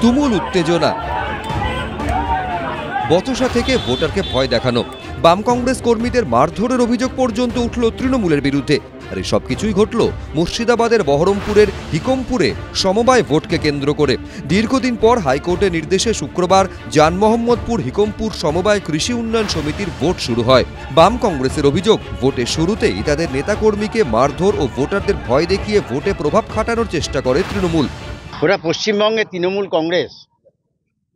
তুমুল উত্তেজনা, বচসা থেকে ভোটারকে ভয় দেখানো, বাম কংগ্রেস কর্মীদের মারধরের অভিযোগ পর্যন্ত উঠল তৃণমূলের বিরুদ্ধে। আর এই সবকিছুই ঘটল মুর্শিদাবাদের বহরমপুরের হিকমপুরে সমবায় ভোটকে কেন্দ্র করে। দীর্ঘদিন পর হাইকোর্টের নির্দেশে শুক্রবার জানমোহাম্মদপুর হিকমপুর সমবায় কৃষি উন্নয়ন সমিতির ভোট শুরু হয়। বাম কংগ্রেসের অভিযোগ, ভোটের শুরুতেই তাদের নেতাকর্মীকে মারধর ও ভোটারদের ভয় দেখিয়ে ভোটে প্রভাব খাটানোর চেষ্টা করে তৃণমূল। ওরা পশ্চিমবঙ্গে তৃণমূল কংগ্রেস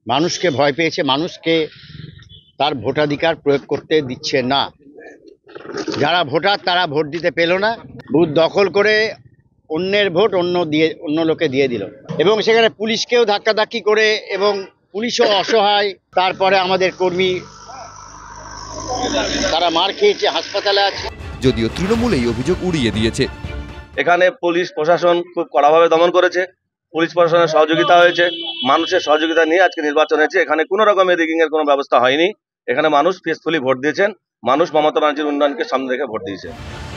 মানুষকে ভয় পেয়েছে, মানুষকে তার ভোটাধিকার প্রয়োগ করতে দিচ্ছে না। যারা ভোটার তারা ভোট দিতে পেল না, বুথ দখল করে অন্যের ভোট অন্য লোকে দিয়ে দিল, এবং সেখানে পুলিশকেও ধাক্কাধাক্কি করে, এবং পুলিশও অসহায়। তারপরে আমাদের কর্মী তারা মার খেয়েছে, হাসপাতালে আছে। যদিও তৃণমূল এই অভিযোগ উড়িয়ে দিয়েছে। এখানে পুলিশ প্রশাসন খুব কড়াভাবে দমন করেছে, পুলিশ প্রশাসনের সহযোগিতা হয়েছে, মানুষের সহযোগিতা নিয়ে আজকে নির্বাচন হয়েছে। এখানে কোনো রকমের রিগিং এর কোনো ব্যবস্থা হয়নি। এখানে মানুষ পিসফুলি ভোট দিয়েছেন, মানুষ মমতা ব্যানার্জির উন্নয়নকে সামনে রেখে ভোট দিয়েছে।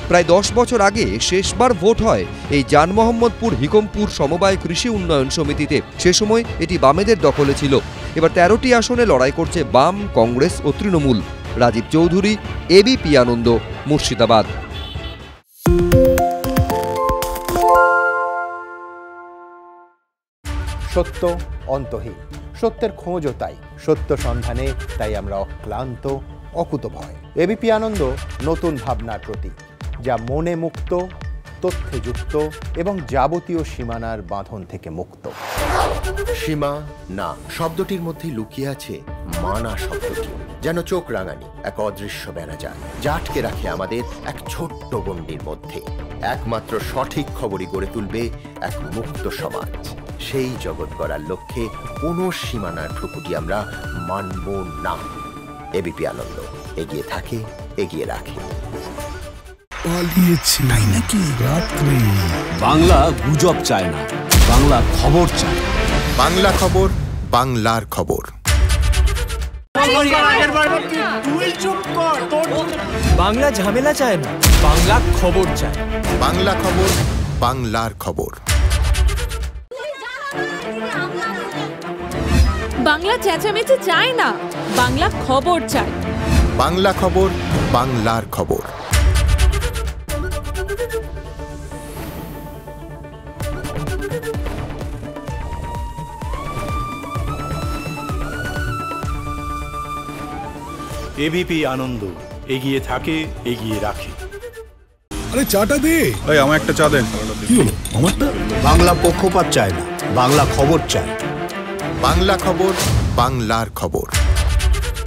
প্রায় 10 বছর আগে শেষবার ভোট হয় এই জানমোহাম্মদপুর হিকমপুর সমবায় কৃষি উন্নয়ন সমিতিতে। সে সময় এটি বামেদের দখলে ছিল। এবার 13টি আসনে লড়াই করছে বাম, কংগ্রেস ও তৃণমূল। রাজীব চৌধুরী, এবিপি আনন্দ, মুর্শিদাবাদ। সত্য অন্তহীন, সত্যের খোঁজও তাই, সত্য সন্ধানে তাই আমরা অক্লান্ত, অকুতভয়। এবিপি আনন্দ নতুন ভাবনার প্রতীক, যা মনে মুক্ত, তথ্যে যুক্ত এবং যাবতীয় সীমানার বাঁধন থেকে মুক্ত। সীমা না শব্দটির মধ্যেই লুকিয়ে আছে মানা শব্দটি, যেন চোখ রাঙানি এক অদৃশ্য বেড়াজাল, যা আটকে রাখে আমাদের এক ছোট্ট গণ্ডির মধ্যে। একমাত্র সঠিক খবরই গড়ে তুলবে এক মুক্ত সমাজ। সেই জগৎ গড়ার লক্ষ্যে কোনো সীমানার ঠুকুটি আমরা মানব না। এবিপি আনন্দ এগিয়ে থাকে, এগিয়ে রাখে। তাই নাকি? বাংলা গুজব চায় না, বাংলা খবর চায়। বাংলা খবর, বাংলার খবর। বাংলা ঝামেলা চায় না, বাংলা খবর চায়। বাংলা খবর, বাংলার খবর। বাংলা চেঁচামেচি চায় না, বাংলা খবর চায়। বাংলা খবর, বাংলার খবর। এবিপি আনন্দ এগিয়ে থাকে, এগিয়ে রাখে। আরে চাটা দে। ভাই আমার একটা চা দেন। কি হলো আমারটা? বাংলা পক্ষপাত চায় না, বাংলা খবর চায়। বাংলা খবর, বাংলার খবর।